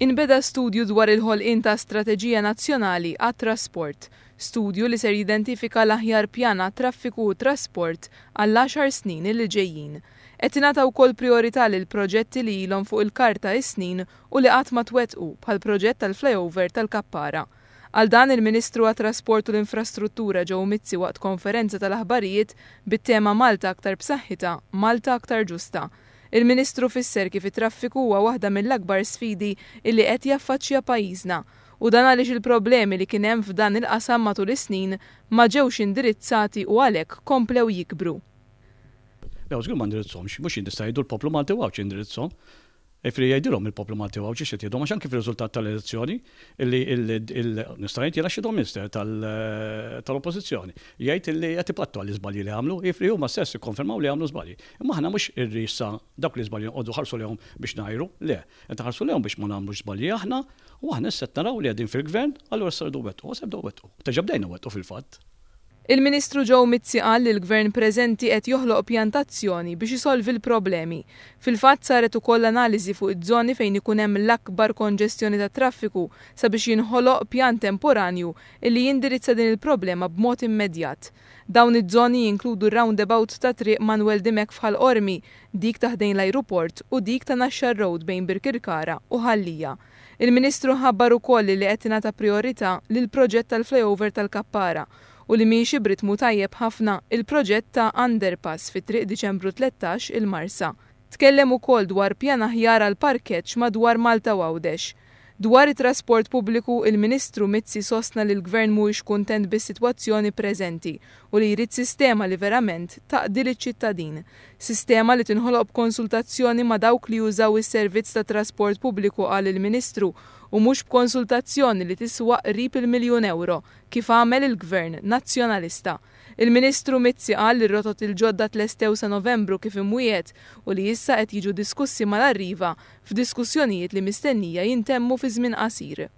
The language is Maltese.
Inbeda studju dwar il-ħolqien ta' Strateġija Nazzjonali għat-Trasport, studju li ser jidentifika l-aħjar pjana traffiku u trasport għall-10 snin li ġejjin. Qed ingħata wkoll priorità lil proġetti li ilhom fuq il-karta is-snin u li qatt ma twettqu bħal proġett tal-flyover tal-Kappara. Għal dan il-Ministru għat-Trasport u l-Infrastruttura ġew Mizzi waqt konferenza tal-aħbarijiet bit-tema Malta aktar b'saħħitha, Malta aktar ġusta. Il-Ministru fisser kif it-traffiku huwa waħda mill-akbar sfidi illi qed jaffaċċja pajjiżna u dan għaliex il-problemi li kien hemm f'dan il-qasam matul is-snin ma ġewx indirizzati u għalhekk komplew jikbru. Żgur ma ndirizzhomx, mhux jista' jgħidu l-poplu Malti għawx indirizzhom. Ifri jgħidilhom il-poplu Malti għawx x'qed jgħidhom għax anke fir-riżultat tal-elezzjoni nista' ngħid jiena xi minister tal-Oppożizzjoni. Jgħid illi qed ipattu għall-iżbalji li għamlu, ifri huma stess ikkonfermaw li għamlu żbalji. Imma aħna mhux irrisa dak li żbalji nqogħdu ħarsu lehom biex ngħajru, le, qed ħarsu lehom biex ma nagħmlux żbalji aħna u aħna issa naraw li qegħdin fil-gvern, allura sardu wettqu, sebdew wettqu. Teġa bdejna wettqu fil-fatt. Il-Ministru ġew Mizzi qal li l-Gvern preżenti qed joħloq pjantazzjoni biex isolvi l-problemi. Fil-fatt saret ukoll analiżi fuq iż-żoni fejn ikun hemm l-akbar konġestjoni tat traffiku sabiex jinħoloq pjan temporanju illi jindirizza din il-problema b'mod immedjat. Dawn iż-żoni jinkludu r-roundabout ta' triq Manuel Dimek f'Ħal Qormi, dik taħdejn l-ajruport u dik ta' Naxxar Road bejn Birkirkara u Ħallija. Il-Ministru ħabbar ukoll li qed ingħata priorità lil proġett tal-flyover tal-Kappara u li miexi b'ritmu tajjeb ħafna il-proġett ta' underpass fit-triq Diċembru 13 il-Marsa. Tkellem ukoll dwar pjan aħjar għal parkeġġ madwar Malta u Għawdex. Dwar it-trasport pubbliku, il-Ministru Mizzi sostna li l-Gvern mhuwiex kuntent bis-sitwazzjoni preżenti u li jrid sistema li verament taqdi liċ-ċittadin. Sistema li tinħoloq b'konsultazzjoni ma' dawk li jużaw is-servizz ta' trasport pubbliku qal il-Ministru u mhux b'konsultazzjoni li tiswa qrib il-1,000,000 euro kif għamel il-Gvern Nazzjonalista. Il-Ministru Mizzi qal li r-rotot il-ġodda tlestew sa Novembru kif imwiet u li issa qed jiġu diskussi mal-arriva f'diskussjonijiet li mistennija jintemmu fi żmien qasir.